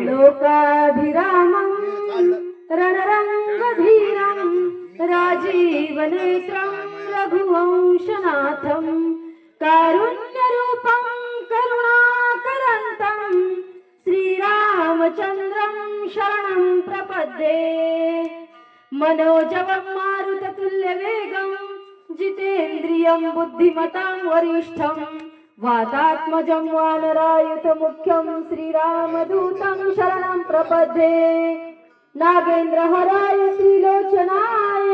लोकाभिरामं रणरंगधीरं राजीवनेत्रं रघुवंशनाथं कारुण्यरूपं करुणाकरन्तं श्रीरामचन्द्रं शरणं प्रपद्ये। मनोजवं मारुततुल्यवेगं जितेन्द्रियं बुद्धिमतां वरिष्ठं वातात्मजं वानरायुतमुख्यं श्रीरामदूतं शरणं प्रपद्ये। नागेन्द्रहराय श्रीलोचनाय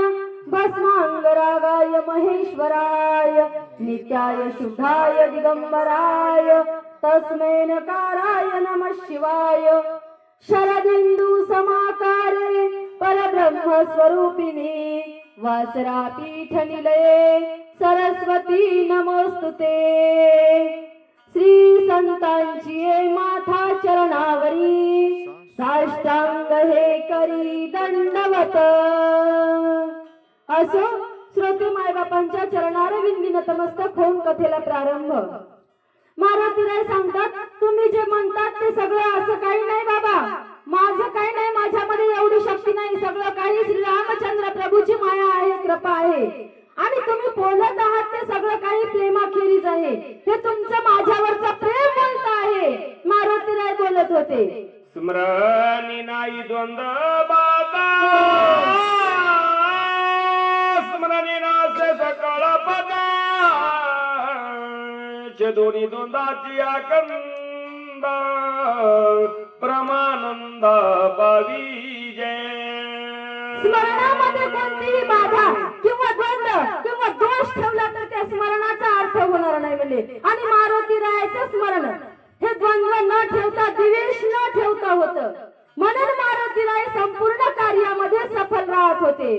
भस्मांगरागाय महेश्वराय नित्याय शुद्धाय दिगंबराय तस्मै नकाराय नमः शिवाय। शरदिंदु समाकारे परब्रह्म स्वरूपिणी वासरापीठ निलये सरस्वती नमोस्तुते। श्री संतांची माथा चरणावरी साष्टांग हे करी दंडवत। असो श्रोते मायबापांच्या चरणारविंदी नतमस्तक होऊन कथेला प्रारंभ। मारुतीराय सांगतात, तुम्ही जे म्हणतात ते सगळं असं काही नाही बाबा, माझं काही नाही, माझ्यामध्ये एवढी शक्ती नाही, सगळं काही श्री रामचंद्र प्रभूची माया आहे, कृपा आहे। आणि तुम्ही बोलत आहात ते सगळं काही प्रेमाखेरीज आहे, हे तुमचं माझ्यावरचं प्रेम बोलत आहे, मारुतीराय बोलत होते। स्मरणी नाही द्वंद्व बाबा, स्मरणी नासे सकळ पदा, दोन्ही द्वंद्वाची आकंद प्रमानंद पाविजे। स्मरणामध्ये कोणतीही बाधा किंवा द्वंद्व किंवा दोष ठेवला तर त्या स्मरणाचा अर्थ होणार नाही म्हणले। आणि मारुतीरायाचं स्मरण हे द्वंद्व न ठेवता, द्वेष न ठेवता होतं, म्हणून मारुतीराय संपूर्ण कार्यामध्ये सफल राहत होते।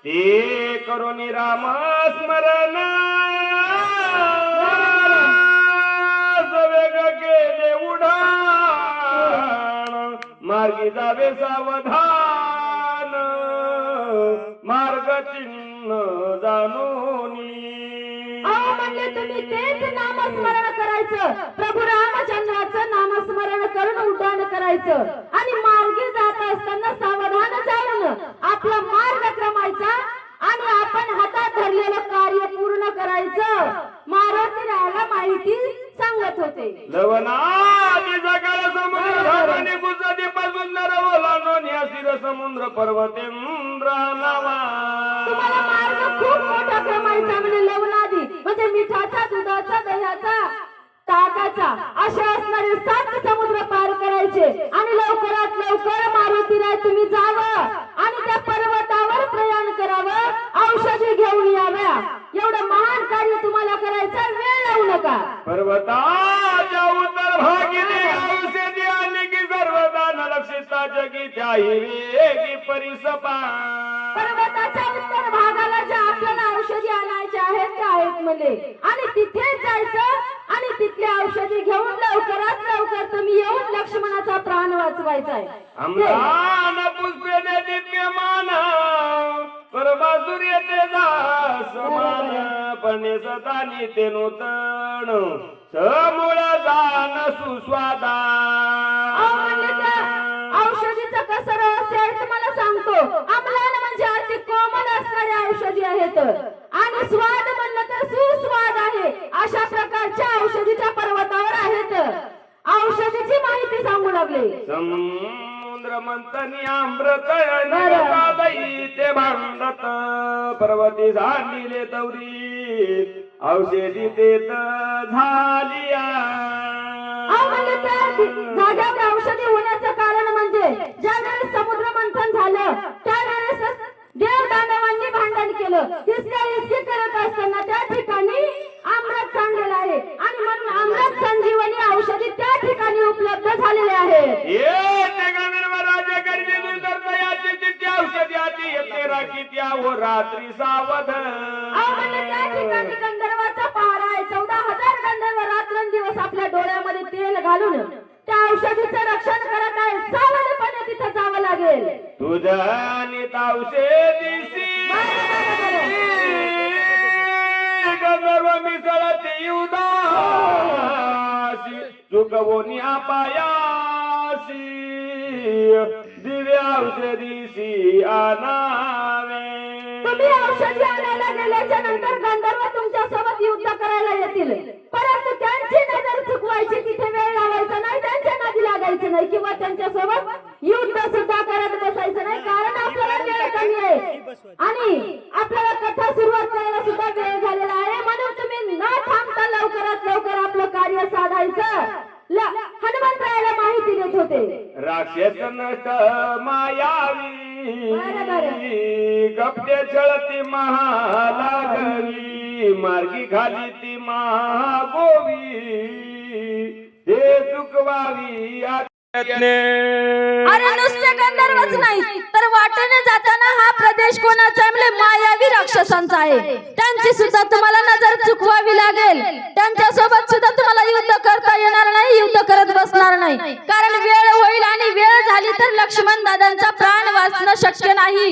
ते करुणी राम स्मरण गेले उडाण, मार्गी जावे सावधान मार्ग चिन्ह जाणूनी। म्हणले तुम्ही तेच नामस्मरण करायचं, प्रभू रामचंद्राचं नामस्मरण करून उड्डाण करायचं आणि मार्गी जात असताना सावधान जाऊन आपला मार्ग क्रमायचा आणि आपण हातात धरलेलं कार्य पूर्ण करायचं। मारुतीरायाला माहिती सांगत होते। लवनादी जगाल समुद्र गुजदी पासून नरवलानो न्यासीर समुद्र पर्वतेंद्र नावा। तुम्हाला मार्ग खूप मोठा क्रमायचा म्हणजे लवनादी म्हणजे मिठाचा, दुधाचा, दह्याचा, ताकाचा असे असणारे 7 समुद्र पार करायचे आणि लवकरात लवकर मारुतीराय तुम्ही जावं आणि त्या पर्वतावर प्रयाण करावं, औषधी घेऊन याव्या। एवढं महान कार्य तुम्हाला करायचं, वेळ लावू नका। पर्वताच्या उत्तर भागीने औषधी आली की सर्वदान लक्षिता जगी त्याही वेगी परिसपा। पर्वताच्या उत्तर भागाला ज्या आपल्याला औषधी आणायच्या आहेत त्या आहेत म्हणले आणि तिथे जायचं आणि तिथले औषधी घेऊन लवकरात लवकर तुम्ही येऊन लक्ष्मणाचा प्राण वाचवायचा आहे। अम्लान पुष्पेने दिव्यमान परमासुर्यते दासमान, पणे सदानी ते नूतन समूळ दान सुस्वादा। औषधीचं कसं रहस्य आहे तुम्हाला सांगतो। अम्लान म्हणजे अति कोमल असणारे औषधी आहेत आणि स्वाद म्हणलं तर सुस्वाद आहे, अशा प्रकारच्या औषधीच्या पर्वतावर आहेत। औषधीची माहिती सांगू लागले। समुद्र मंथनी अमृत ते भांडत, पर्वती झालीले तवरी औषधी देत झालिया। जाग्यावर औषधी होण्याचं कारण म्हणजे ज्यावेळेस समुद्र मंथन झालं त्यावेळेस देव दानवांनी भांडण केलं, हिसकी करत असताना त्या ठिकाणी अमृत सांडलेलं आहे आणि म्हणून अमृत संजीवनी औषधी त्या ठिकाणी उपलब्ध झालेले आहेत। औषधी आधी येते राखी त्या रात्री सावध। त्या ठिकाणी गंधर्वाचा पहारा आहे, 14,000 गंधर्व रात्रंदिवस आपल्या डोळ्यामध्ये तेल घालून त्या औषधीचं रक्षण करत आहे। सावधपणे तिथे जावं लागेल। तुझ्या औषधीशी गंधर्व मिसळती उदासी चुकवोनी पायासी दिव्या औषधीसी आनावे. तुम्ही औषधी आणायला गेल्याच्या नंतर गंधर्व तुमच्या सोबत युद्ध करायला येतील, परंतु त्यांची नजर चुकवायची, तिथे वेळ लावायचा नाही, त्यांच्या नादी लागायचं नाही किंवा त्यांच्या सोबत युद्ध सुद्धा करत बसायचं नाही. कारण आपल्याला वेळ कमी आहे आणि आपल्याला कथा सुरुवात करायला सुद्धा वेळ झालेला आहे. म्हणून तुम्ही न थांबता लवकरात लवकर आपलं कार्य साधायचं. हनुमंतरायाला माहिती देत होते. राक्षस नष्ट मायावी कपडे छळती महालागवी मार्गी खाली ती महागोवी हे चुकवावी. अरे नुसते गंधर्वच नाही तर वाटेने जाताना हा प्रदेश कोणाचा आहे? म्हणजे मायावी राक्षसांचा आहे. त्यांची सुद्धा तुम्हाला नजर चुकवावी लागेल. त्यांच्या सोबत सुद्धा तुम्हाला युद्ध करता येणार नाही, युद्ध करत बसणार नाही. कारण वेळ होईल आणि वेळ झाली तर लक्ष्मण दादांचा प्राण वाचणं शक्य नाही.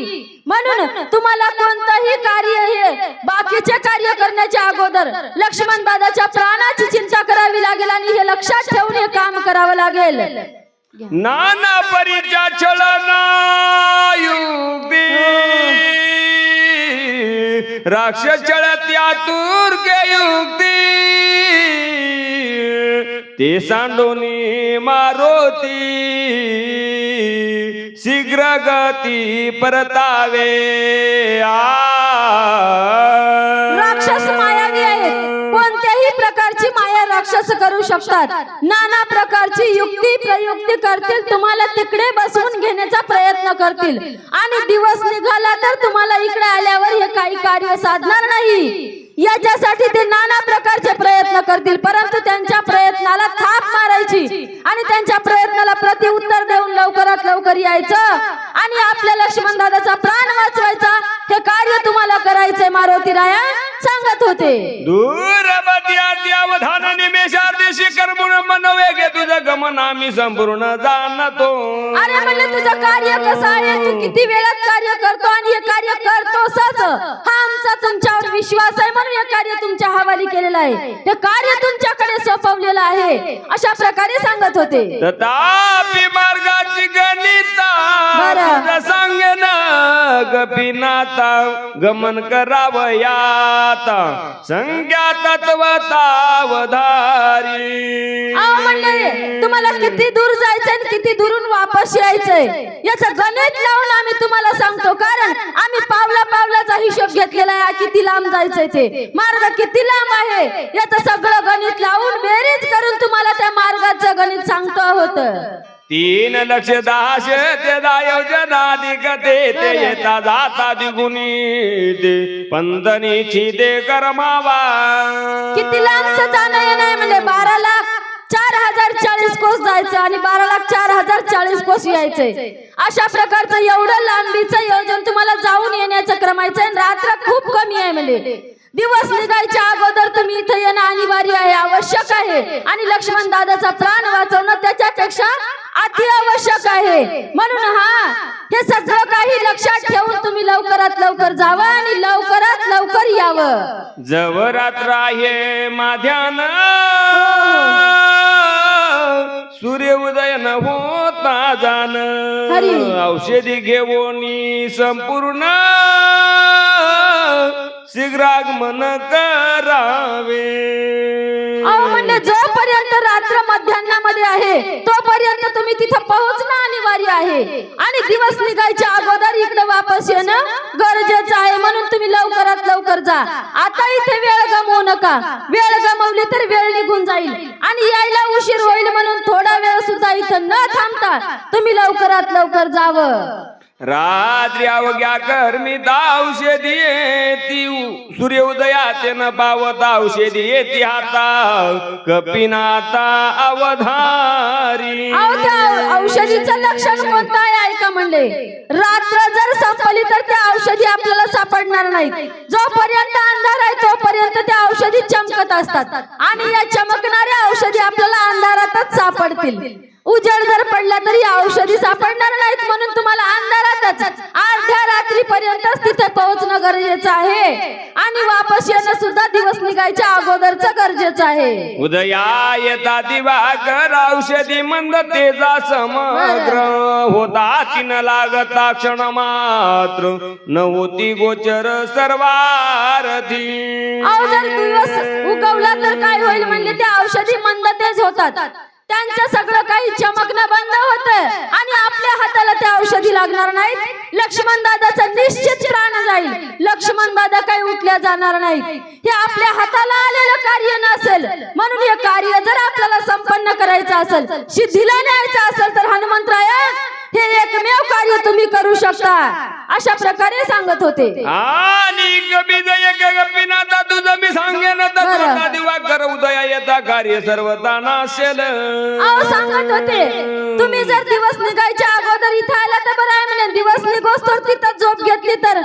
म्हणून तुम्हाला कोणतंही कार्य हे बाकीचे कार्य करण्याच्या अगोदर लक्ष्मण दादाच्या प्राणाची चिंता करावी लागेल आणि हे लक्षात ठेवून हे काम करावं लागेल. नाना परीच्या छळना युक्ती राक्षस छळत्या तुर्के युक्ती ते सांडोनी मारोती शीघ्र गती परतावे. राक्षस मायावी आहेत. कोणत्याही प्रकारची माया राक्षस करू शकतात. नाना प्रकारची युक्ती प्रयुक्ती करतील, तुम्हाला तिकडे बसवून घेण्याचा प्रयत्न करतील आणि दिवस निघाला तर तुम्हाला इकडे आल्यावर हे काही कार्य साधणार नाही. याच्यासाठी ते नाना प्रकारचे प्रयत्न करतील, परंतु त्यांच्या प्रयत्नाला थाप मारायची आणि त्यांच्या प्रयत्नाला प्रतिउत्तर देऊन लवकरात लवकर यायचं आणि आपल्या लक्ष्मण दादाचा प्राण वाचवायचा. हे कार्य तुम्हाला करायचंय मारुतीराया सांगत होते. दूरवध्यावधान निमेषार्देशी कर्मुण मनवेगे तुझं गमन आम्ही संपूर्ण जाणतो. अरे म्हणलं तुझं कार्य कसं आहे, तू किती वेळात कार्य करतो आणि हे कार्य करतोसच. हा आमचा तुमच्यावर विश्वास आहे म्हणून हे कार्य तुमच्या हवाली केलेलं आहे, हे कार्य तुमच्याकडे सोपवलेलं आहे, अशा प्रकारे सांगत होते. तथापि मार्गाची गणिता सांगेन गपिनाता गमन करावयाता संज्ञा तत्वतावधारी. म्हणले तुम्हाला किती दूर जायचंय आणि किती दूरून वापस यायचंय याचं गणित लावून आम्ही तुम्हाला सांगतो. कारण आम्ही पावला पावलाचा हिशोब घेतलेला आहे, किती लांब जायचंय ते मार्ग किती लांब आहे याचं सगळं गणित लावून बेरीज करून तुम्हाला त्या मार्गाचं गणित सांगतो आहोत. 3 लक्ष 10 ते 10 योजनाधिक ते येता जाता द्विगुणी ते पंधनीची दे करमावा. किती लांबचं जाणं येणं म्हणजे 12,04,040 कोस जायचं आणि 12,04,040 कोस यायचंय. अशा प्रकारचं एवढं लांबीचं योजन तुम्हाला जाऊन येण्याचं क्रमायचं. रात्र खूप कमी आहे म्हणजे दिवस निघायच्या अगोदर तुम्ही इथे येणं अनिवार्य आहे, आवश्यक आहे आणि लक्ष्मण दादाचा प्राण वाचवणं त्याच्यापेक्षा अति आवश्यक आहे. म्हणून हे सगळं काही लक्षात ठेवून तुम्ही लवकरात लवकर जावं आणि लवकरात लवकर यावं. जव रात्र आहे माध्यान सूर्य उदय न होता जाण औषधी घेऊनी संपूर्ण शीघ्रागमन करावे. म्हणजे जोपर्यंत रात्र मध्यान्नामध्ये आहे तोपर्यंत तुम्ही तिथे पोहोचणं अनिवार्य आहे आणि दिवस निघायच्या अगोदर इकडे वापस येणं गरजेचं आहे. म्हणून तुम्ही लवकरात लवकर जा. आता इथे वेळ गमवू नका. वेळ गमवली तर वेळ निघून जाईल आणि यायला उशीर होईल. म्हणून थोडा वेळ सुद्धा इथं न थांबता तुम्ही लवकरात लवकर जावं. रात्री अवघ्या कर्मी औषधी येती सूर्य उदयाते न पावत औषधी येती हाता कपिनाथा अवधारी. औषधीचं लक्षण कोणतं आहे ऐका म्हणले. रात्र जर संपली तर त्या औषधी आपल्याला सापडणार नाहीत. जोपर्यंत अंधार आहे तोपर्यंत त्या औषधी चमकत असतात आणि या चमकणाऱ्या औषधी आपल्याला अंधारातच सापडतात. सापडतील. उजेड जर पडला तरी औषधी सापडणार नाहीत, म्हणून तुम्हाला अंधारातच अर्ध्या रात्रीपर्यंतच तिथे पोहोचणं गरजेचं आहे आणि वापस येणं सुद्धा दिवस निघायच्या अगोदरच गरजेचं आहे. उदया येता दिवाकर औषधी मंदतेचा समग्र होता तीन लागता क्षण मात्र नव्हती गोचर सर्वारथी. अहो जर दिवस उगवला तर काय होईल म्हणजे ते औषधी मंदतेच होतात, त्यांचं सगळं काही चमकणं बंद होतं आणि आपल्या हाताला त्या औषधी लागणार नाहीत. लक्ष्मण दादाचा निश्चित प्राण जाईल. लक्ष्मण दादा काही उठल्या जाणार नाहीत. हे आपल्या हाताला आलेलं कार्य नसेल, म्हणून हे कार्य जर आपल्याला संपन्न करायचं असेल, सिद्धीला न्यायचं असेल तर हनुमंतराया हे एकमेव कार्य तुम्ही करू शकता, अशा प्रकारे सांगत होते. आणि कबी जय गपिनाथा तुझं मी सांगेन तर दिवाकर उदया येता कार्य सर्वता नसेल. अहो सांगत होते तुम्ही जर दिवस निघायच्या अगोदर इथं आला तर बरं आहे म्हणे. दिवस निघोस तर तिथं झोप घेतली तर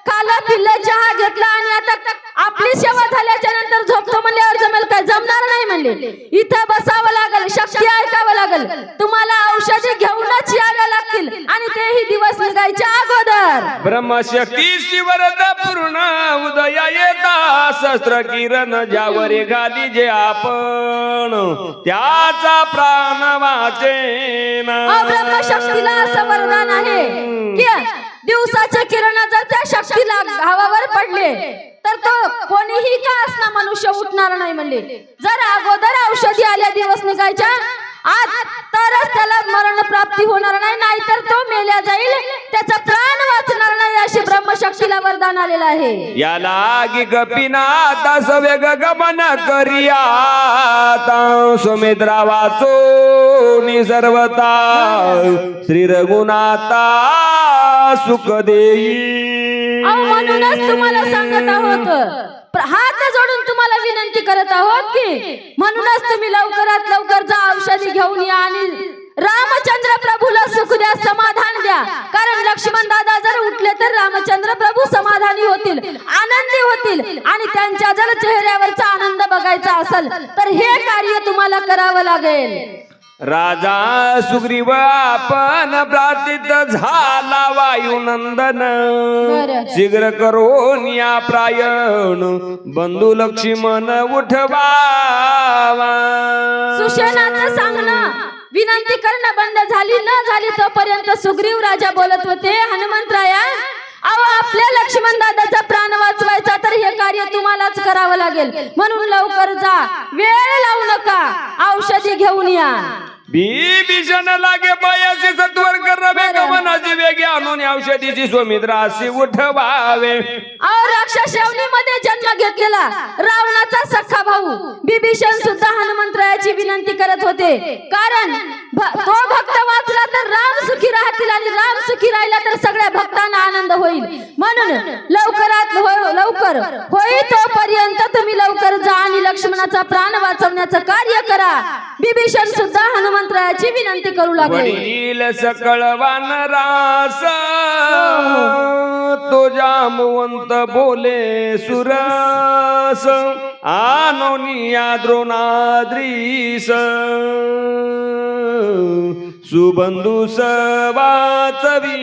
खाला पिल्लं चहा घेतला आणि आता आपली सेवा झाल्याच्या नंतर झोपतो म्हणल्यावर जमेल काय? जमणार नाही म्हणले. इथं बसावं लागल, शक्ती ऐकावं लागल, तुम्हाला औषधी घेऊनच यावं लागतील आणि तेही दिवस निघायच्या अगोदर. ब्रह्मशक्ती शिवरद पूर्ण उदया येता शस्त्र किरण ज्यावरे घाली जे आपण त्याचा प्राण वाचेन. ब्रह्मशक्तीला असं वरदान आहे की दिवसाचे किरण जर त्या शक्तीला घावावर पडले तर तो कोणीही का असना मनुष्य उठणार नाही म्हणले. जर अगोदर औषधी आल्या दिवस निघायच्या आज तरच त्याला मरण प्राप्ती होणार नाही, नाहीतर तो मेल्या जाईल, त्याचा प्राण वाचणार नाही, अशी ब्रह्मशक्तीला वरदान आलेलं आहे. याला गी गपिनाथा सवेग गमन करिया सुमित्रा वाचो निसर्वता श्री रघुनाथा सुख देई. म्हणूनच तुम्हाला सांगत आहोत, हात जोडून तुम्हाला विनंती करत आहोत की म्हणूनच तुम्ही लवकरात लवकर जा, औषधी घेऊन या आणि रामचंद्र प्रभूला सुख द्या, समाधान द्या. कारण लक्ष्मण दादा जर उठले तर रामचंद्र प्रभू समाधानी होतील, आनंदी होतील आणि त्यांच्या जर चेहऱ्यावरचा आनंद बघायचा असेल तर हे कार्य तुम्हाला करावं लागेल. राजा सुग्रीव आपण प्रार्थित झाला वायुनंदन शीघ्र करून या प्रायण बंधू लक्ष्मण उठवावा. सुशेनाचं सांगणं विनंती करणं बंद झाली न झाली तोपर्यंत सुग्रीव राजा बोलत होते, हनुमंतराया अहो आपल्या लक्ष्मण दादाचा प्राण वाचवायचा तर हे कार्य तुम्हालाच करावं लागेल, म्हणून लवकर जा, वेळ लावू नका, औषधी घेऊन या. भीषण लागे पायाशी सत्वर करावे गमनाची वेगे आणून औषधीची सुमित्राशी उठवावे. अहो राक्षस मध्ये जन्म घेतलेला रावणाचा सख्खा भाऊ बिभीषण सुद्धा हनुमंतरायाची विनंती करत होते, कारण तो भक्त वाचला तर राम सुखी राहतील आणि राम सुखी राहिला तर सगळ्या भक्तांना आनंद होईल. म्हणून लवकरात लवकर होई तोपर्यंत तुम्ही लवकर जा आणि लक्ष्मणाचा प्राण वाचवण्याचं कार्य करा. बिभीषण सुद्धा हनुमंतरायाची विनंती करू लागले. वडील सकळ वानरास तो जामवंत बोले सुरस आनोनिया द्रोणाद्रीस सुबंधू सवाचवी.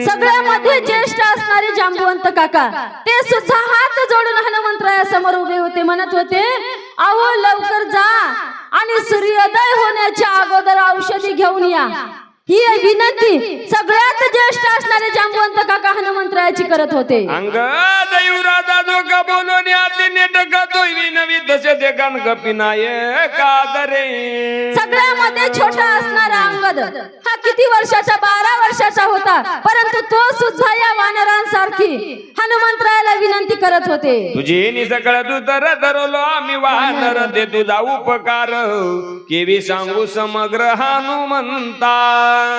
सगळ्यामध्ये ज्येष्ठ असणारे जांबुवंत काका ते सुद्धा हात जोडून हनुमंतराया समोर उभे होते, म्हणत होते अहो लवकर जा आणि सूर्योदय होण्याच्या अगोदर औषधी घेऊन या. ही विनंती सगळ्यात ज्येष्ठ असणारे जांबुवंत काका हनुमंतरायाची करत होते. अंगद युवराजा जो का बोलून आती नेटका तो विनवी तसे ते कान कपिनाय कादरे. सगळ्यामध्ये छोटा असणारा अंगद हा किती वर्षाचा? 12 वर्षाचा होता, परंतु तो सुद्धा या वानरांसारखी हनुमंतरायाला विनंती करत होते. तुझी निसकळ तू तर धरलो आम्ही वानर ते तुझा उपकार केवी सांगू समग्र हनुमंता.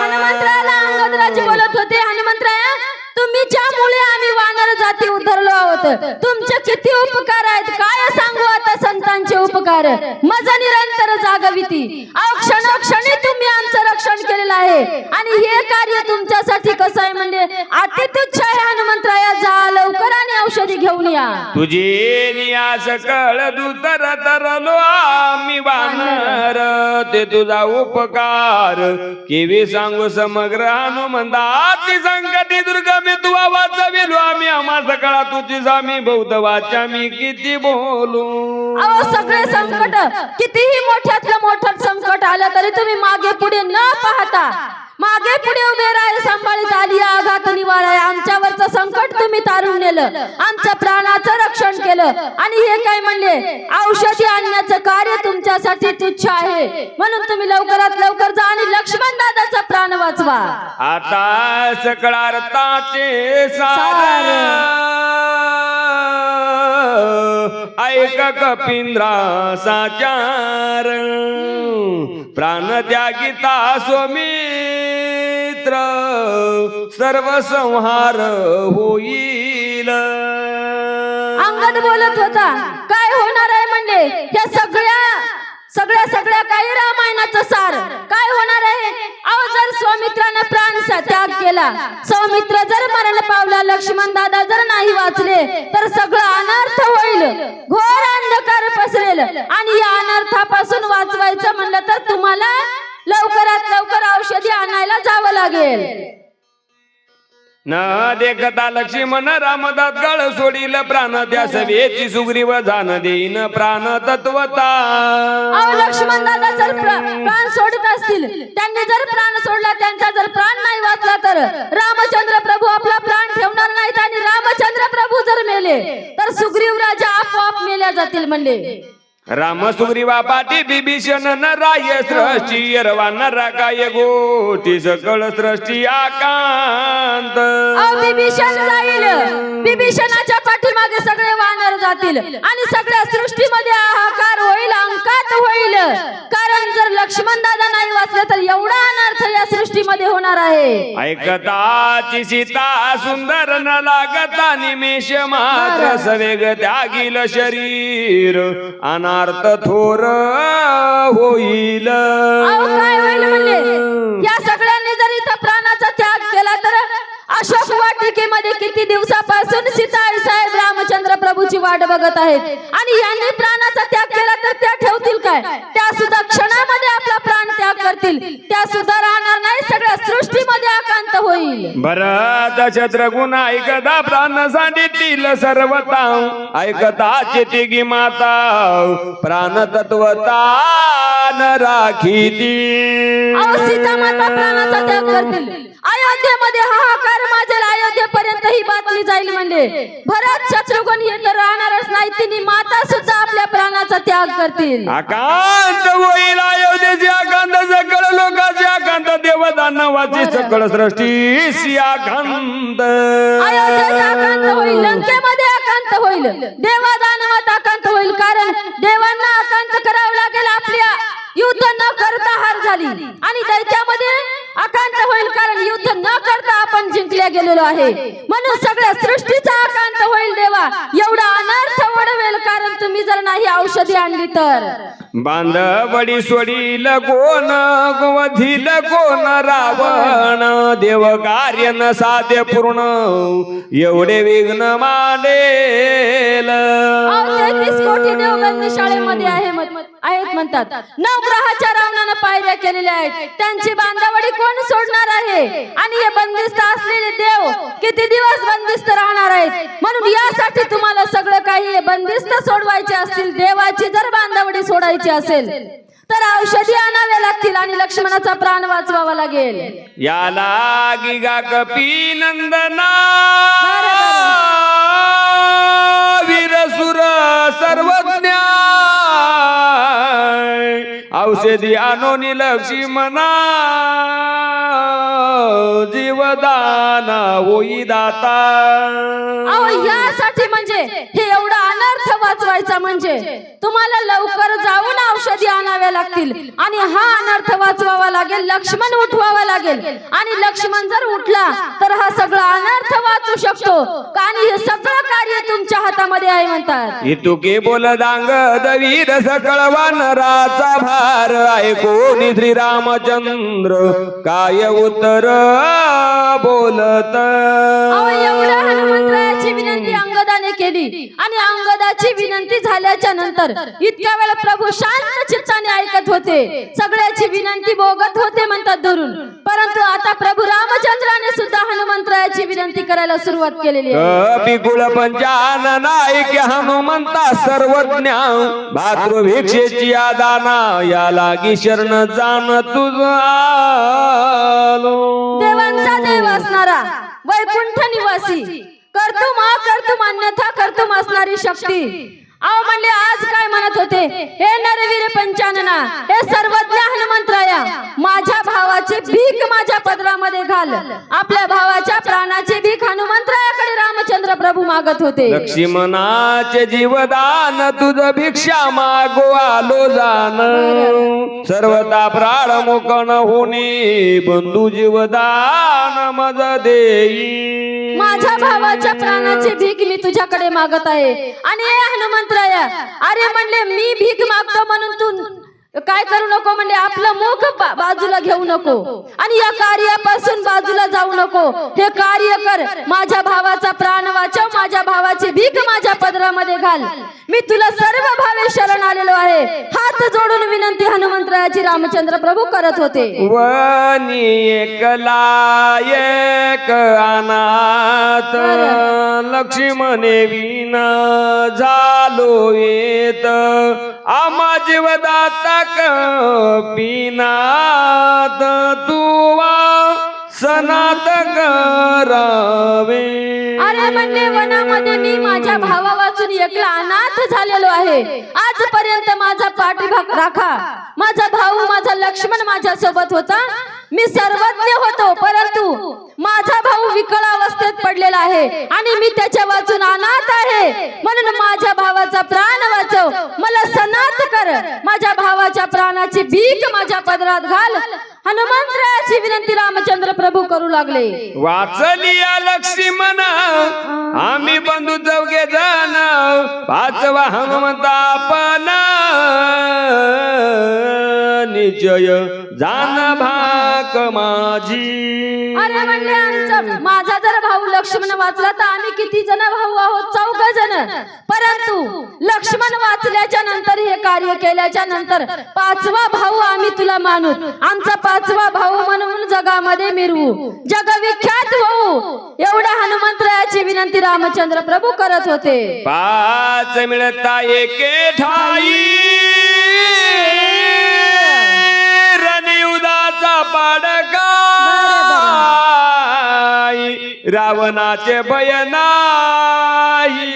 हनुमंतरायाला अंगदराज बोलत होते, हनुमंतराया तुम्ही ज्यामुळे आम्ही वानर जाती उद्धरलो आहोत, तुमचे किती उपकार आहेत, काय सांगू आता संतांचे उपकार. मज निरंतर जागविती, क्षणोक्षणी तुम्ही आमचं रक्षण केलेलं आहे आणि हे कार्य तुमच्यासाठी कसं आहे म्हणजे अति तुच्छ आहे. हनुमंतराया जा लवकर आणि औषधी घेऊन या. तुझे नियास कळ दुतर तरलो आम्ही वानर ते तुझा उपकार केवी सांगू समग्र हनुमंता ती संकटी दुर्गमी तू वाचविलो आम्ही आम्हा सकळा तुझी आम्ही बौद्ध वाचा मी किती बोलू. अहो सगळे संकट कितीही मोठ्यातलं मोठं संकट आलं तरी तुम्ही मागे पुढे न पाहता मागे पुढे उभे राहिले सांभाळीत आली आघात निवाराय. आमच्यावरचं संकट तुम्ही तारून नेलं, आमच्या प्राणाचं रक्षण केलं आणि हे काय म्हणले औषधी आणण्याचं कार्य तुमच्यासाठी तुच्छ आहे म्हणून तुम्ही लवकरात लवकर जा आणि लक्ष्मण दादाचा प्राण वाचवा. आता सकळार्थाचे सार ऐक कपिंद्रा साचार प्राण त्यागिता स्वमित्र सर्व संहार होईल. अंगद बोलत होता काय होणार आहे म्हणले ह्या सगळ्या काही रामायणाचं सार काय होणार आहे. अहो जर सौमित्राने प्राण त्याग केला, सौमित्र जर मरण पावला, लक्ष्मण दादा जर नाही वाचले तर सगळं अनर्थ होईल, घोर अंधकार पसरेल आणि या अनर्थापासून वाचवायचं म्हणलं तर तुम्हाला लवकरात लवकर औषधी आणायला जावं लागेल. न देखता लक्ष्मण रामदास गळ सोडील प्राण त्या सभेची सुग्रीव जाण देईन प्राण तत्वता. अहो लक्ष्मण दादा जर प्राण सोडत असतील, त्यांनी जर प्राण सोडला, त्यांचा जर प्राण नाही वाचला तर रामचंद्र प्रभू आपला प्राण ठेवणार नाहीत आणि रामचंद्र प्रभू जर मेले तर सुग्रीव राजा आपोआप मेल्या जातील म्हणले. राम सुग्रीवा पाठी बिभीषण न राय सृष्टी यरवा नरा काय गोटी सकळ सृष्टी आकांत. विभीषण जाईल, विभीषणाच्या पाठीमागे सगळे वानर जातील आणि सगळ्या सृष्टीमध्ये हाहाकार होईल, अंकात होईल. कारण जर लक्ष्मण दादा नाही वाचले तर एवढा अनर्थ या सृष्टीमध्ये होणार आहे. ऐकताची सीता सुंदर न लागता निमेष मात्र सवेग त्यागील शरीर अनार्थ थोर होईल. काय होईल म्हणले या सगळ्यांनी जर इथं प्राणाचा त्याग केला तर अशोक वाटिकेमध्ये किती दिवसापासून सीताई साहेब रामचंद्र प्रभूची वाट बघत आहेत आणि यांनी प्राणाचा त्याग केला तर त्या ठेवतील काय. त्या सुद्धा क्षणामध्ये आपला प्राण त्याग करतील, त्या सुद्धा राहणार नाही, सगळ्या सृष्टीमध्ये आकांत होईल. भरत शत्रुघ्न ऐकता प्राण सांडितील सर्वता ऐकता चेतिगी माता प्राण तत्वता न राखीती. सीता माता प्राणाचा त्याग करतील, अयोध्येमध्ये हाहाकार माजेल, अयोध्येपर्यंत ही बातमी जाईल म्हणले. भरत शत्रुघ्न हे तर राहणारच नाही, तिने माता सुद्धा आपल्या प्राणाचा त्याग करतील. आकांत होईल अयोध्येची आकांत सकळ लोकांची आकांत देवदानवाची सकळ सृष्टी आकांत. अयोध्येत आकांत होईल, लंकेमध्ये आकांत होईल, देवादानवात आकांत होईल. कारण देवांना आकांत करावं लागेल, आपल्या युद्ध न करता हार झाली आणि दैत्यामध्ये आकांत होईल कारण युद्ध न करता आपण जिंकल्या गेलेलो आहे. म्हणून सगळ्या सृष्टीचा आकांत होईल. देवा एवढा अनर्थ ओढवेल कारण तुम्ही जर नाही औषधी आणली तर. बांधवडी सोडील कोण गोवधील कोण रावण देव कार्य न साधे पूर्ण एवढे विघ्न मानेल. 33 कोटी देवबंदी शाळेमध्ये आहेत म्हणतात. नवग्रहाच्या रावणानं पायऱ्या केलेल्या आहेत, त्यांची बांधावडी कोण सोडणार आहे आणि हे बंदिस्त असलेले देव किती दिवस बंदिस्त राहणार आहेत. म्हणून यासाठी तुम्हाला सगळं काही बंदिस्त सोडवायचे असतील, देवाची जर बांधावडी सोडायची असेल तर औषधी आणावे लागतील आणि लक्ष्मणाचा प्राण वाचवावा लागेल. याला गिगा कपी नंदना वीरसुर सर्वज्ञ औषधी आणोनी लक्ष्मणा जीवदाना होई दाता. यासाठी म्हणजे हे एवढा अनर्थ वाचवायचा म्हणजे तुम्हाला लवकर जाऊन औषधी आणाव्या लागतील आणि हा अनर्थ वाचवावा लागेल, लक्ष्मण उठवावा लागेल आणि लक्ष्मण जर उठला तर हा सगळा अनर्थ वाचू शकतो आणि हे सगळं कार्य तुमच्या हातामध्ये आहे म्हणतात. इतुके बोल दांग दवीर सकळ वानराचा भार ऐकून श्रीरामचंद्र काय उत्तर बोलत. एवढ्या हनुमंतरायाची विनंती अंगदाने केली आणि अंगदाची विनंती झाल्याच्या नंतर इतक्या वेळ प्रभू शांत चित्ताने ऐकत होते, सगळ्याची विनंती बोगत होते म्हणतात धरून. परंतु आता प्रभू रामचंद्राने सुद्धा हनुमंतरायाची विनंती करायला सुरुवात केलेली आहे. कपिकुल पंचानन ऐक्य हनुमंता सर्वज्ञ भातृभिक्षेची आदाना या लागी शरण जाण तुझ आलो. देवांचा देव असणारा वैकुंठ निवासी कर्तुम अन्यथा कर्तुम असणारी शक्ती. अहो म्हणले आज काय म्हणत होते, हे नरवीर पंचानना, हे सर्वज्ञ हनुमंतराया, माझ्या भावाची भीक माझ्या पदरामध्ये घाल. आपल्या भावाच्या प्राणाची भीक हनुमंतरायाकडे रामचंद्र प्रभू मागत होते. लक्ष्मणाचे जीवदान तुझ भिक्षा मागो आलो जान. सर्वता प्राण मोकण होणी बंधू जीवदान मज देई. माझ्या भावाच्या प्राणाची भीक मी तुझ्याकडे मागत आहे. आणि हे हनुमंतराया, अरे म्हणले मी भीक मागतो म्हणून तू काय करू नको, म्हणजे आपलं मुख बाजूला घेऊ नको आणि या कार्यापासून बाजूला जाऊ नको. हे कार्य कर, माझ्या भावाचा प्राण वाचव, माझ्या भावाची भीक माझ्या पदरामध्ये घाल. मी तुला सर्व भावे शरण आलेलो आहे. हात जोडून विनंती हनुमंतरायाची रामचंद्र प्रभू करत होते. वनी एकला एक अनाथ लक्ष्मणे विन झालो येत. आम्हा जीवदाता पिनात तुवा सनात करावे. अरे म्हणले वनामध्ये मी माझ्या भावा वाचून एकला अनाथ झालेलो आहे. आजपर्यंत माझा पाठीभाग राखा. माझा भाऊ माझा लक्ष्मण माझ्या सोबत होता, मी सर्वज्ञ होतो, परंतु माझा भाऊ विकळ अवस्थेत पडलेला आहे आणि मी त्याच्या वाचून अनाथ आहे. म्हणून माझ्या भावाचा प्राण वाचव, मला सनात कर, माझ्या भावाच्या प्राणाची भीक माझ्या पदरात घाल. हनुमंतरायाची विनंती रामचंद्र प्रभू करू लागले. वाचली या लक्ष्मण आम्ही बंधू चौघे जण, पाचवा हनुमंता आपण निश्चय जान भाक माझी. अरे म्हणले माझा जर भाऊ लक्ष्मण वाचला तर आम्ही किती जण भाऊ आहोत, 4 जण. परंतु लक्ष्मण वाचल्याच्या नंतर, हे कार्य केल्याच्या नंतर 5वा भाऊ आम्ही तुला मानू, आमचा 5वा भाऊ म्हणून जगामध्ये मिरवू, जगविख्यात होऊ. एवढ्या हनुमंतरायाची विनंती रामचंद्र प्रभू करत होते. 5 मिळता एके ठाई रणयुधाचा पाडका. रावणाचे भय नाही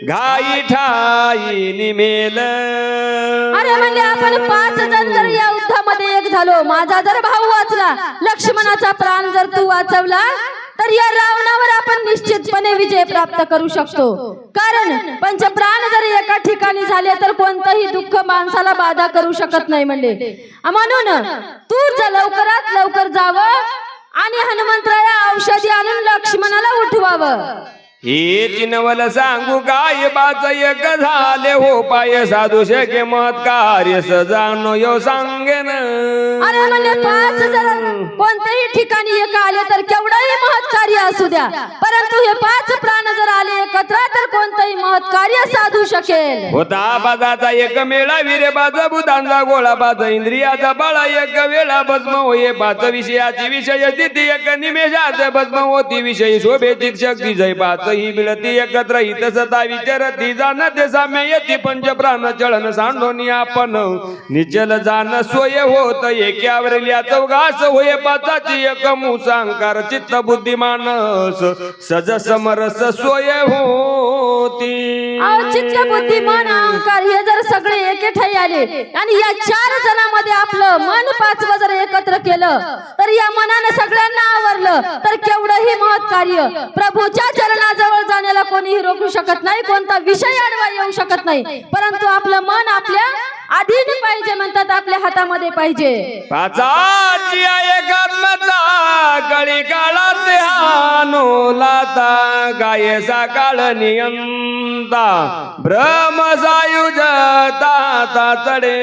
घाई ठाई निमेल. अरे म्हणले आपण 5 जण जर या युद्धामध्ये एक झालो, माझा जर भाऊ वाचला, लक्ष्मणाचा प्राण जर तू वाचवला, तर या रावणावर आपण निश्चितपणे विजय प्राप्त करू शकतो. कारण पंचप्राण जर एका ठिकाणी झाले तर कोणतंही दुःख माणसाला बाधा करू शकत नाही. म्हणून तू लवकरात लवकर जावं आणि हनुमंतराया औषधी आणून लक्ष्मणाला उठवावं. हे चिनवल सांगू काय बाच एक झाले हो पाय साधू शके मत कार्य सजानो यो सांगेन. अरे म्हणले 5 जण कोणत्याही ठिकाणी एक आले तर केवढंही महत् कार्य असू द्या, परंतु हे 5 प्राण जर आले एकत्र तर कोणतंही महत् कार्य साधू शकेल. होता बाजाचा एक मेळा वीरे बाज बुधांचा गोळा बाज इंद्रियाचा बाळा एक वेळा भस्म होये. 5 विषयाची विषय तिथे एक निमेषाचे भस्म होती विषयी शोभेची शक्ती जय. 5 ही मिळती एकत्र हित सता विचारती जाणते साम्य येती पंच प्राण चळन सांडोनी आपण निचल जाण सोय होत एकावरल्या चौघास होय. 5ची एक मुसांकार चित्त बुद्धी मानस सज समरस सोय होती. चित्त बुद्धी मन अहंकार हे जर सगळे एके ठाई आले आणि या 4 जणांमध्ये आपलं मन 5वं जर एकत्र केलं तर या मनाने सगळ्यांना आवरलं तर केवढंही महत् कार्य. प्रभूच्या चरणाजवळ जाण्याला कोणीही रोखू शकत नाही, कोणता विषय अडवा येऊ शकत नाही, परंतु आपलं मन आपल्या अधीन पाहिजे म्हणतात, आपल्या हातामध्ये पाहिजे. 5ची एकात्मता कळी काळात हानो लाता गाये सकाळ नियंता ब्रह्म सायुज ताता चढे.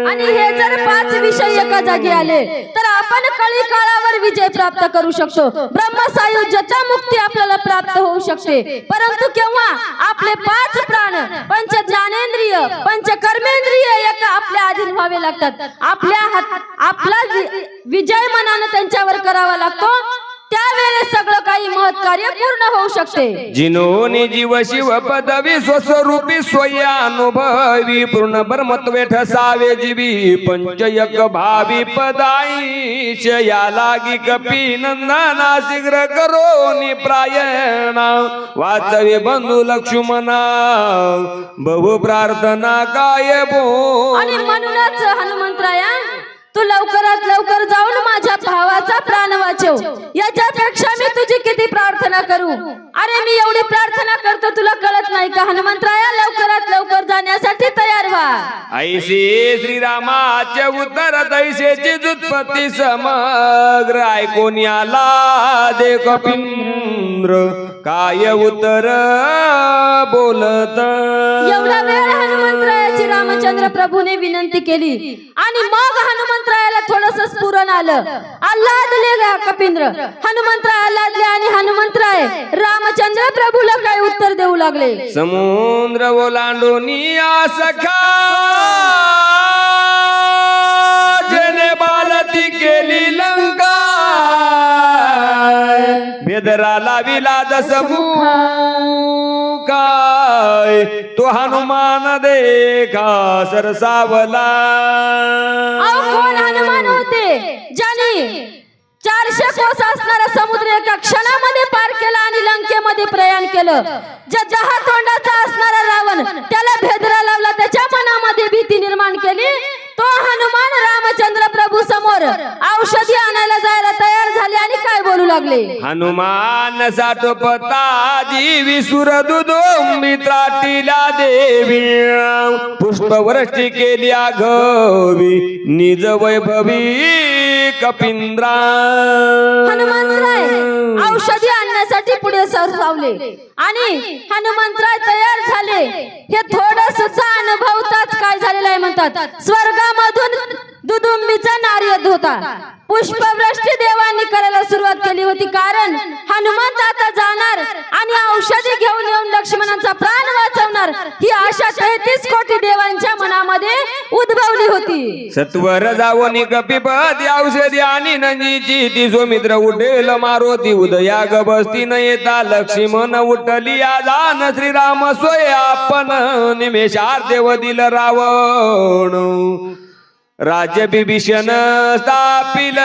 आणि हे जर 5 विषय एका जागी आले तर आपण कळी काळावर विजय प्राप्त करू शकतो. ब्रह्मसायुज्यता मुक्ती आपल्याला प्राप्त होऊ शकते. परंतु केव्हा आपले 5 प्राण, पंच ज्ञानेंद्रिय, पंच कर्मेंद्रिय एका आपल्या अधीन व्हावे लागतात. आपला विजय मनानं त्यांच्यावर करावा लागतो. त्यावेळेस सगळं काही महत् कार्य पूर्ण होऊ शकते. जिनोनी जीव शिव पदवी स्वस्वरूपी स्वयानुभवी पूर्ण ब्रह्मत्वे ठसावे जीवी पंचयक भावी पदाईश या लागी कपी नंदना शीघ्र करोनी प्रायणा वाचवे बंधू लक्ष्मणा बहु प्रार्थना काय बोल. आणि म्हणूनच हनुमंतराया तू लवकरात लवकर जाऊन माझ्या भावाचा प्राण वाचव. याच्यापेक्षा मी तुझी किती प्रार्थना करू. अरे मी एवढी प्रार्थना करतो तुला कळत नाही का हनुमंतराया? लवकरात लवकर जाण्यासाठी तयार व्हा. ऐसे श्रीरामाचे उत्तर तैसेची जुत्पत्ती समग्र ऐकून आला दे कपिंद्र काय उत्तर बोलत. एवढा वेळ हनुमंतरायाची रामचंद्र प्रभूने विनंती केली आणि मग हनुमंतरायाला थोडस स्फुरण आलं. आल्हादले कपिंद्र. हनुमंतराय आल्हादले आणि हनुमंतराय रामचंद्र प्रभूला काय उत्तर देऊ लागले. समुद्र ओलांडूनी सखा जेने बालती केली लंका बेदराला विलाद काय तो हनुमान देखा सरसावला. कोण हनुमान होते ज्याने 400 कोस असणारा समुद्र एका क्षणामध्ये पार केला आणि लंकेमध्ये प्रयाण केलं. ज्या 10 तोंडाचा असणारा रावण त्याला भेदरा लावला, त्याच्या मनामध्ये भीती निर्माण केली. तो हनुमान रामचंद्र प्रभू समोर औषधी आणायला जायला तयार झाले आणि काय बोलू लागले. हनुमान साठोपता जीवी सुर दुदोंबी त्राटिल्या देवी पुष्पवृष्टी केली आघवी निज वैभवी कपिंद्रा. हनुमंतराय औषधी आणण्यासाठी पुढे सरसावले आणि हनुमंतराय तयार झाले. हे थोडं सुद्धा अनुभवताच काय झालेलं आहे म्हणतात स्वर्गामधून दुदुंबीचा नारद होता. पुष्पवृष्टी देवांनी करायला सुरुवात केली होती. कारण हनुमंत आता जाणार आणि औषधी घेऊन येऊन लक्ष्मणाचा प्राण वाचवणार ही आशा 33 कोटी देवांच्या मनामध्ये उद्भवली होती. सत्वर जावनी कपिपती औषधी आणि नंदीची ती सोमित्र उठेल मारुती उदया गबस्ती न येता लक्ष्मण उठली आजान श्रीराम सोय आपण निमेषार देव दिल रावण राज्य बिभीषण स्थापिल.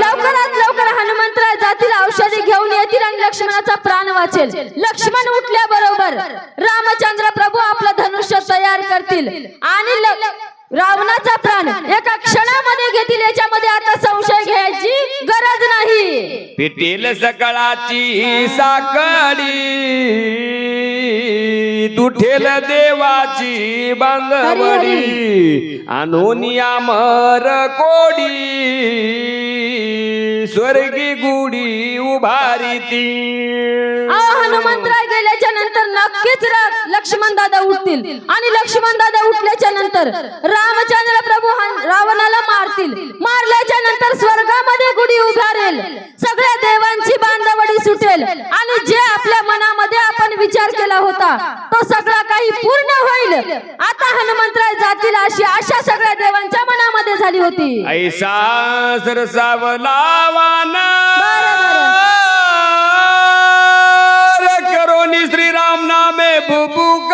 लवकरात लवकर हनुमंतराय जातील, औषधी घेऊन येतील आणि लक्ष्मणाचा प्राण वाचेल. लक्ष्मण उठल्याबरोबर रामचंद्र प्रभू आपलं धनुष्य तयार करतील आणि रावणाचा प्राण एका क्षणामध्ये घेतील. याच्यामध्ये आता संशय घ्यायची गरज नाही. पिटील सकाळाची साकडी तुठेल देवाची बांधवडी अनोनिया मर कोडी स्वर्गी गुडी उभारी ती. हनुमंतराय गेल्याच्या नंतर नक्कीच लक्ष्मण दादा उठतील आणि लक्ष्मण दादा उठल्याच्या नंतर रामचंद्र प्रभू रावणाला मारतील. मारल्याच्या नंतर स्वर्गामध्ये गुढी उभारेल, सगळ्या देवांची बांधवडी सुटेल आणि जे आपल्या मनामध्ये आपण विचार केला होता तो सगळा काही पूर्ण होईल. आता हनुमंतराय जातील अशी आशा सगळ्या देवांच्या मनामध्ये झाली होती. ऐसा सरसावला वाना करोनी श्रीराम नामे बुबुकार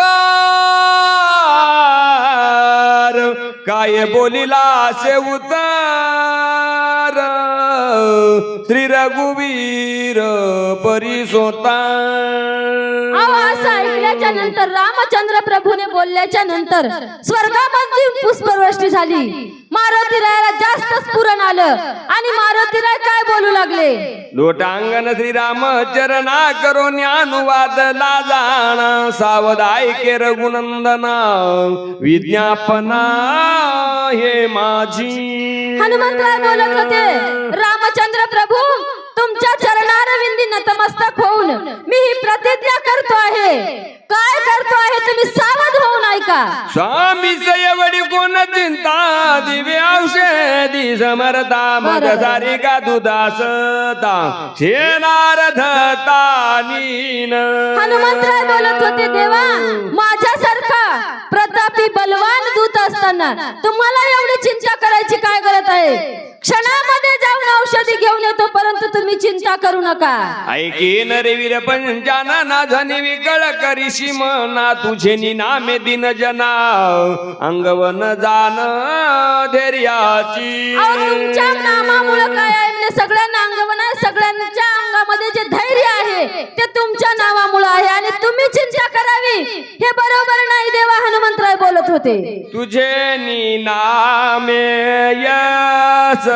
काय बोलिला से उतार श्री रघुवीर परिसोता. असं ऐकल्याच्या नंतर रामचंद्र प्रभूने बोलल्याच्या नंतर स्वर्गामध्ये पुष्पवृष्टी झाली. मारुतीरायाला जास्त स्फुरण आलं आणि मारुतीराय काय बोलू लागले. लोटांगण श्रीराम चरणा करो ज्ञानुवाद लाजाणा सावध ऐके रघुनंदना विज्ञापना हे माझी. हनुमंतराय बोलत होते रामचंद्र प्रभू तू तुमच्या चरणारविंदी नतमस्तक होऊन मी ही प्रतिज्ञा करतो आहे. काय करतो आहे तुम्ही सावध होऊन ऐका. स्वामी एवढी कोण चिंता दिव्य औषधी समर्था मग सारी का दुधासता शेनार धतानीन. हनुमंतराय बोलत होते, देवा माझ्यासारखा प्रतापी बलवान दूत असताना तुम्हाला एवढी चिंता करायची काय गरज आहे. क्षणामध्ये जाऊन औषधी घेऊन येतो, परंतु तुम्ही चिंता करू नका. ऐकेन रे वीर पंचाना झाली विकळ करीशी मना तुझे नामे दिन जना अंगवन जाण धैर्याची. तुमच्या नामामुळे काय आहे म्हणजे सगळ्यांना अंगवन आहे. सगळ्यांच्या अंगामध्ये जे धैर्य आहे ते तुमच्या नावामुळे आहे आणि तुम्ही चिंता करावी हे बरोबर नाही. देवा हनुमंतराय बोलत होते, तुझे नामे यस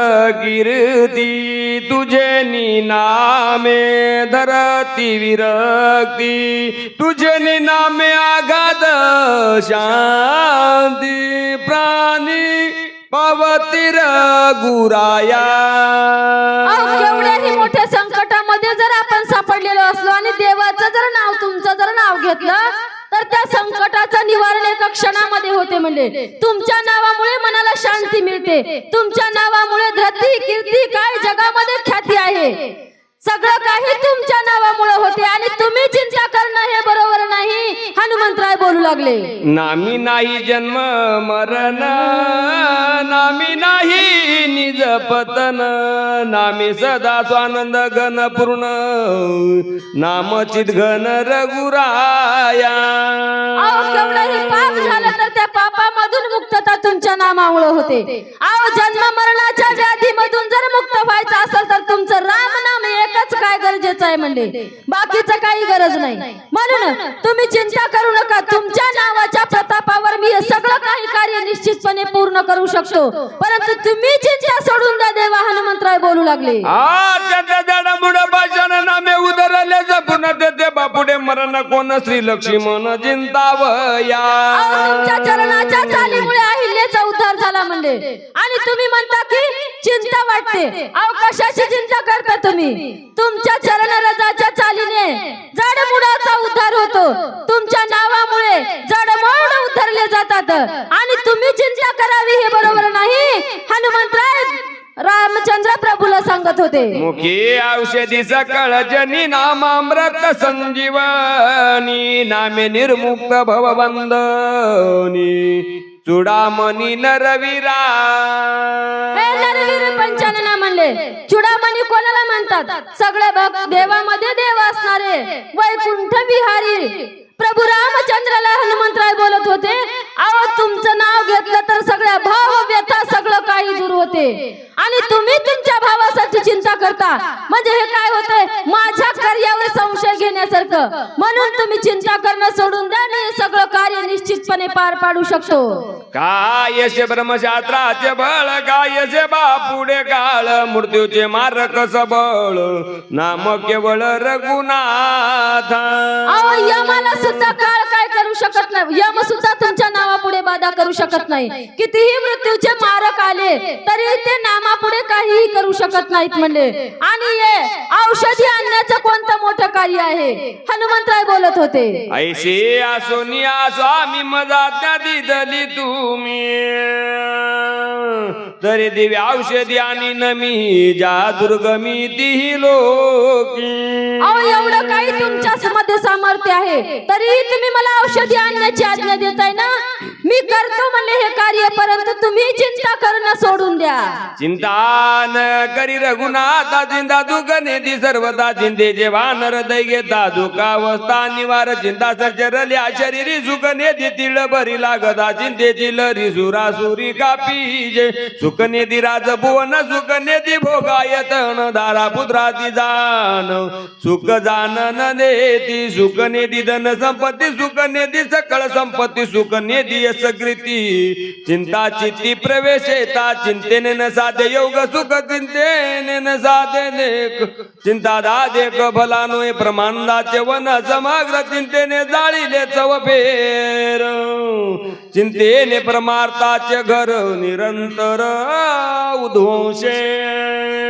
कीर्ती तुझे नामे धरती विरक्ती तुझे नामे आगाध शांती प्राणी पवतीर गुराया. केवढ्याही मोठ्या संकटामध्ये जर आपण सापडलेलो असलो आणि देवाचं जर नाव तुमचं जर नाव घेतलं तर त्या संकटाचं निवारण एका क्षणामध्ये होते. म्हणजे तुमच्या नावामुळे मनाला शांती मिळते. तुमच्या नावामुळे धरती कीर्ती काय जगामध्ये ख्याती आहे. सगळं काही तुमच्या नावामुळे होते आणि तुम्ही चिंता करणं हे बरोबर नाही. हनुमंतराय बोलू लागले, नामी नाही जन्म मरण नामी नाही निज पतन नामी सदा स्वानंद घन पूर्ण नामचित घन रघुराया. केवढंही पाप झालं तर त्या पापामधून मुक्तता तुमच्या नामामुळे होते. जन्म मरणाच्या व्याधीमधून जर मुक्त व्हायचं असेल तर तुमचं राम नाम एकच काय गरजेचं आहे. म्हणजे बाकीचं काही गरज नाही. म्हणून तुम्ही चिंता करू नका. तुमच्या नावाच्या प्रतापावर मी हे सगळं काही कार्य निश्चितपणे पूर्ण करू शकतो, परंतु तुम्ही चिंता सोडून द्या. देवा हनुमंतराय बोलू लागले, नामे उदरले जपून देते बापुडे मरण कोण श्री लक्ष्मण चिंतावया. तुमच्या चरणाच्या चालीमुळे अहिल्याचा उद्धार झाला म्हणजे आणि तुम्ही म्हणता की चिंता वाटते. कशाची चिंता करता तुम्ही. तुमच्या चरण रजाच्या चालीने जडमुडाचा उद्धार होतो. तुमच्या नावामुळे जडमोड उद्धरले जातात आणि तुम्ही चिंता करावी हे बरोबर नाही. हनुमंतराय रामचंद्र प्रभूला सांगत होते, मुखी औषधी सकळ जनी नामामृत संजीवनी नामे निर्मुक्त भवबंधनी चुडामणी नरवीरा. हे नरवीर पंचानना म्हणले. चुडामणी कोणाला म्हणतात. सगळे भक्त देवामध्ये देव असणारे वैकुंठ विहारी प्रभू रामचंद्राला हनुमंतराय बोलत होते, अहो तुमचं नाव घेतलं तर सगळ्या भाव व्यथा सगळं काही दूर होते आणि तुम्ही तुमच्या भावासाठी चिंता करता. म्हणजे हे काय होतंय, माझ्या कार्यावर संशय घेण्यासारखं. म्हणून तुम्ही चिंता करणं सोडून द्या आणि हे सगळं कार्य निश्चितपणे पार पाडू शकतो. कायशे ब्रह्मशास्त्राचे बळ गायचे बापुडे काळ मृत्यूचे मारक सबळ नाम केवळ रघुनाथ. यमाला सुद्धा काळ काय करू शकत नाही. यम सुद्धा तुमच्या नावापुढे बाधा करू शकत नाही. कितीही मृत्यूचे मारक आले तरी ते नामापुढे काहीही करू शकत नाहीत म्हणले. आणि हे औषधी आणण्याचं कोणतं मोठं कार्य आहे. हनुमंतराय बोलत होते, ऐशी आसोनिया स्वामी मजाज्ञा दिली तुम्ही तरी दिव्य औषधी आणि नमी ज्या दुर्गमी ती लोकी. एवढं काही तुमच्या मध्ये सामर्थ्य आहे तरी तुम्ही मला औषधी आणण्याची आज्ञा देताय ना. मी करतो म्हणले हे कार्य, परंतु तुम्ही चिंता करणं सोडून द्या. चिंता न करी रघुनाथा चिंता दुःख नेती सर्वदा चिंतेचे वानर दै घेता दुःखावस्था निवार चिंता सर्जरल्या शरीरी सुख नेती तिळ बरी लागता चिंतेची लरी सुरासुरी कापीजे सुख नेती राजभुवन सुख नेती भोगायतन दारा पुत्राती जाण सुख जानन नेती सुख नेती धन संपत्ती सुख नेती सकळ संपत्ती सुख नेती यशकृती चिंता चित्ती प्रवेश येता चिंतेने न साधे योग सुख चिंतेने न साधे नेक चिंता दादेक भलानोय प्रमांदाचे वन समग्र चिंतेने जाळीले चव फेर चिंतेने परमार्थाचे घर निरंतर उध्वंसे.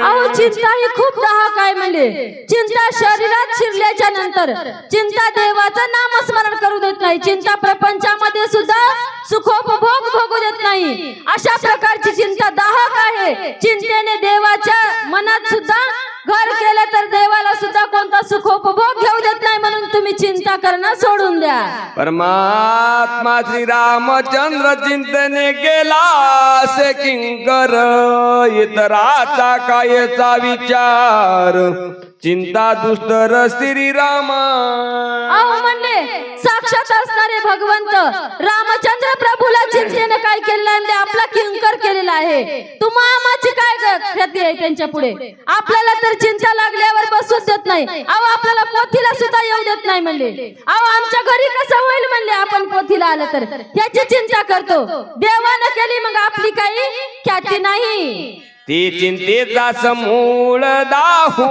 अहो चिंता ही खूप दाहक आहे म्हणले. चिंता शरीरात शिरल्याच्या नंतर चिंता देवाचं नामस्मरण करू देत नाही. चिंता प्रपंचामध्ये सुद्धा सुखोपभोग भोगू देत नाही. अशा प्रकारची चिंता दाहक आहे. चिंतेने देवाच्या मनात सुद्धा घर केलं तर देवाला सुद्धा कोणता सुखोपभोग घेऊ देत नाही. म्हणून तुम्ही चिंता करणं सोडून द्या. परमात्मा श्री रामचंद्र चिंतने केला से किंकर, इतराचा कायचा विचार, चिंता दुस्तर श्रीरामा. अहो म्हणले साक्षात असणारे भगवंत रामचंद्र प्रभूला चिंतेने काय केलेलं आहे? आपला किंकर केलेला आहे. तुम्हामाची काय ख्याती आहे त्यांच्या पुढे? आपल्याला तर चिंता लागल्यावर बसूच देत नाही. अहो आपल्याला पोथीला सुद्धा येऊ देत नाही म्हणले. अहो आमच्या घरी कसं होईल म्हणले आपण पोथीला आलं तर, याची चिंता करतो. देवानं केली मग आपली काही ख्याती नाही. ती चिंतेचा समूळ दाहू,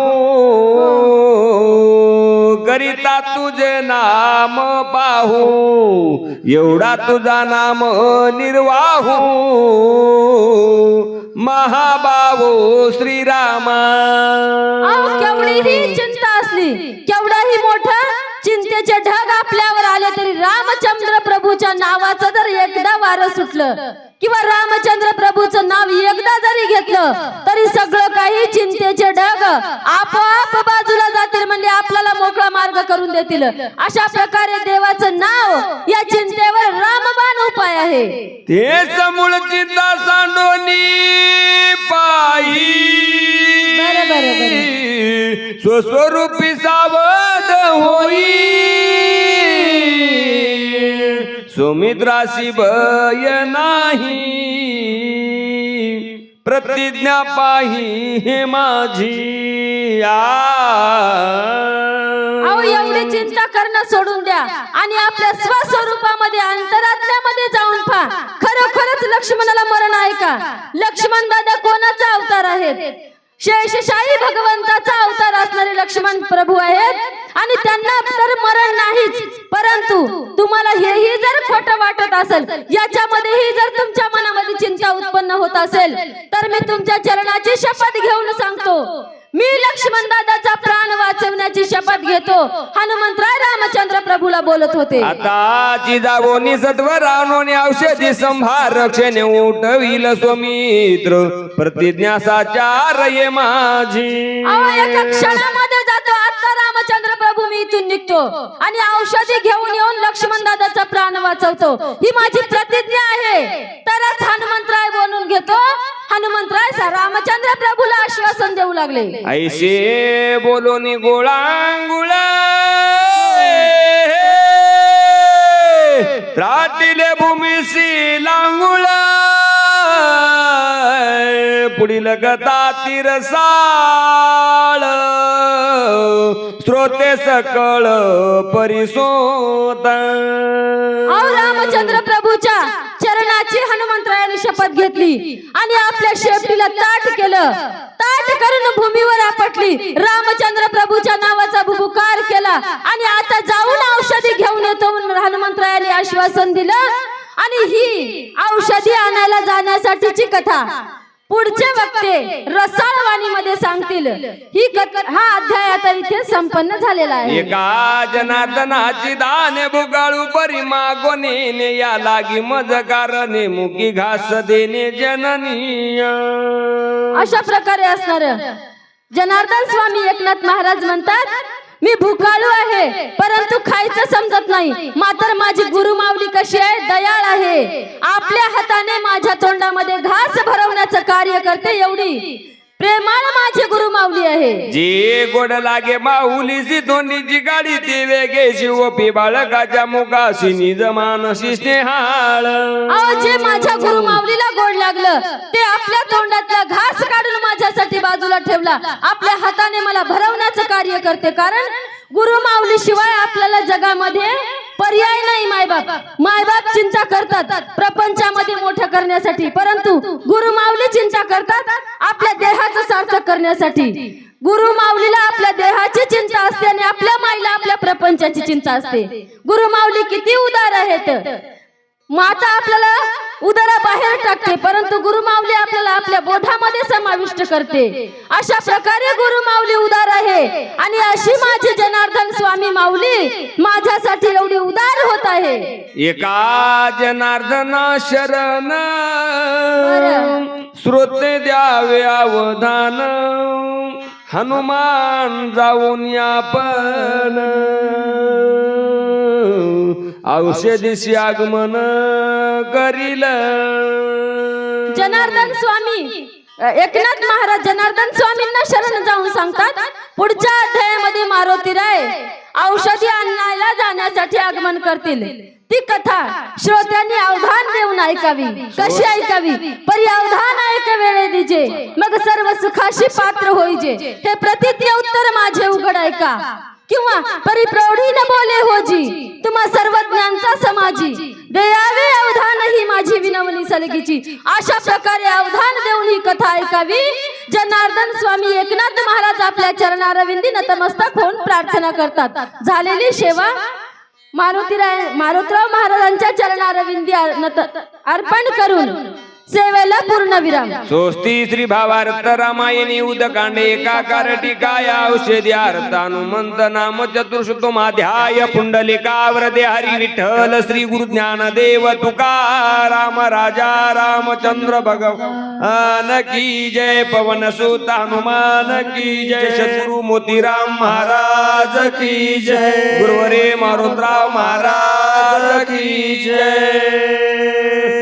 करिता तुझे नाम पाहू, एवढा तुझा नाम निर्वाहू, महाबाहो श्रीरामा. अहो केवढीही चिंता असली, केवढाही मोठा चिंतेचे ढग आपल्यावर आले तरी रामचंद्र प्रभूच्या नावाचं जर एकदा वारं सुटलं किंवा रामचंद्र प्रभूचं नाव एकदा जरी घेतलं तरी सगळं काही चिंतेचे ढग आपोआप बाजूला जातील. म्हणजे आपल्याला मोकळा मार्ग करून देतील. अशा प्रकारे देवाचं नाव या चिंतेवर रामबाण उपाय आहे. तेच मूळ चिंता सांडोनी पायी, स्वस्वरूपी सावध होई, सुमित्रासी भय नाही, प्रतिज्ञा पाही हे माझी. अहो एवढी चिंता करणं सोडून द्या आणि आपल्या स्वस्वरूपामध्ये अंतरात्म्यामध्ये जाऊन पहा. खरोखरच लक्ष्मणाला मरण आहे का? लक्ष्मण दादा कोणाचा अवतार आहेत? शेषशाही भगवंताचा अवतार असणारे लक्ष्मण प्रभू आहेत आणि त्यांना तर मरण नाहीच. परंतु तुम्हाला हेही जर खोटं वाटत असेल, याच्यामध्येही जर तुमच्या मनामध्ये चिंता उत्पन्न होत असेल तर मी तुमच्या चरणाची शपथ घेऊन सांगतो, मी लक्ष्मण दादाचा प्राण वाचवण्याची शपथ घेतो. हनुमंतराय रामचंद्र प्रभूला बोलत होते. आता जिजाबोनी सत्वरानोनी औषधी संभार रक्षणे उठविल स्वमित्र, प्रतिज्ञा साचार ये माझी. अहो एका क्षणामध्ये जातो. आता रामचंद्र प्रभू मी इथून निघतो आणि औषधी घेऊन येऊन लक्ष्मण दादाचा प्राण वाचवतो. ही माझी प्रतिज्ञा आहे. तरच हनुमंतराय बोलून घेतो. हनुमंतराय रामचंद्र प्रभूला आश्वासन देऊ लागले. ऐसे बोलोनी गोळांगुळ त्राटिले भूमीसी लांगुळ, पुढील गदा तिरसाळ, स्रोते सकळ परिसोत. रामचंद्र प्रभूच्या चरणाची हनुमंतरायाने शपथ घेतली आणि आपल्या शेपटीला ताट केलं. ताट करून भूमीवर आपटली. रामचंद्र प्रभूच्या नावाचा भुभुकार केला आणि आता जाऊन औषधी घेऊन येतो म्हणून हनुमंतरायाने आश्वासन दिलं. आणि ही औषधी आणायला जाण्यासाठीची कथा पुढचे वक्ते रसाळवाणीमध्ये सांगतील. हा अध्याय आता इथे संपन्न झालेला आहे. एका जनार्दनाची दाने बुगाळू परी मागोने, या लागी मज कारणे मुकी घास देणे जननीय. अशा प्रकारे असणार. जनार्दन स्वामी एकनाथ महाराज म्हणतात, मी भुकाळू आहे परंतु खायचं समजत नाही, मात्र माझी गुरुमाऊली कशी आहे? दयाळ आहे. आपल्या हाताने माझ्या तोंडामध्ये घास भरवण्याचं कार्य करते. एवढी प्रेमाळ माझी गुरुमाऊली आहे. जी गोड लागे माऊलीची तोंडीची गाडी, ती वेगे शिवपी बाळकाच्या मुखाशी निजमान स्नेहाळ. जे माझ्या गुरुमाऊलीला गोड लागलं ते आपल्या तोंडातला घास काढून माझ्यासाठी बाजूला ठेवला. आपल्या हाताने मला भरवण्याचं कार्य करते. कारण गुरुमाऊली शिवाय आपल्याला जगामध्ये पर्याय नाही. मायबाप चिंता करतात प्रपंचामध्ये मोठं करण्यासाठी, परंतु गुरुमाऊली चिंता करतात आपल्या देहाचं सार्थक करण्यासाठी. गुरुमाऊलीला आपल्या देहाची चिंता असते आणि आपल्या माईला आपल्या प्रपंचाची चिंता असते. गुरुमाऊली किती उदार आहेत. माता आपल्याला उदराबाहेर टाकते, परंतु गुरुमाऊली आपल्याला आपल्या बोधामध्ये समाविष्ट करते. अशा प्रकारे गुरुमाऊली उदार आहे आणि अशी माझी जनार्दन स्वामी माऊली माझ्यासाठी एवढी उदार होत आहे. एका जनार्दना शरण श्रोते द्यावे अवधान, हनुमान जाऊन आपण औषधीशी आगमन करील. जनार्दन स्वामी एकनाथ महाराज जनार्दन स्वामींना शरण जाऊन सांगतात, पुढच्या अध्यायामध्ये मारुतीराय औषधी आणायला जाण्यासाठी आगमन करतील. ती कथा श्रोत्यांनी अवधान देऊन ऐकावी. कशी ऐकावी? परी अवधान ऐक वेळे दिजे, मग सर्व सुखाशी पात्र होईजे. हे प्रतिज्ञा उत्तर माझे उघड ऐका, किंवा परी प्रौढी न बोले होजी, तुम्हा सर्वज्ञांचा समाजी. देयावे अवधान ही माझी विनवणी सलगीची. अशा प्रकारे अवधान देऊन ही कथा ऐकावी. जनार्दन स्वामी एकनाथ महाराज आपल्या चरणारविंदी नतमस्तक होऊन प्रार्थना करतात. झालेली सेवा मारुतराव महाराजांच्या चरणारविंदी अर्पण करून सेवेला पूर्ण विराम. स्वस्ती श्री भावार्थ रामायणी उदकांडे एकाकार टीकाय औषधी अर्थ हनुमंत नाम चतुर्शतमाध्याय पुंडलिकावरदे हरी विठ्ठल श्री गुरु ज्ञानदेव तुकाराम राजा रामचंद्र भगवान की जय. पवन सुत हनुमान की जय. सद्गुरु मोतीराम महाराज की जय. गुरुवरे मारुतराव महाराज की जय.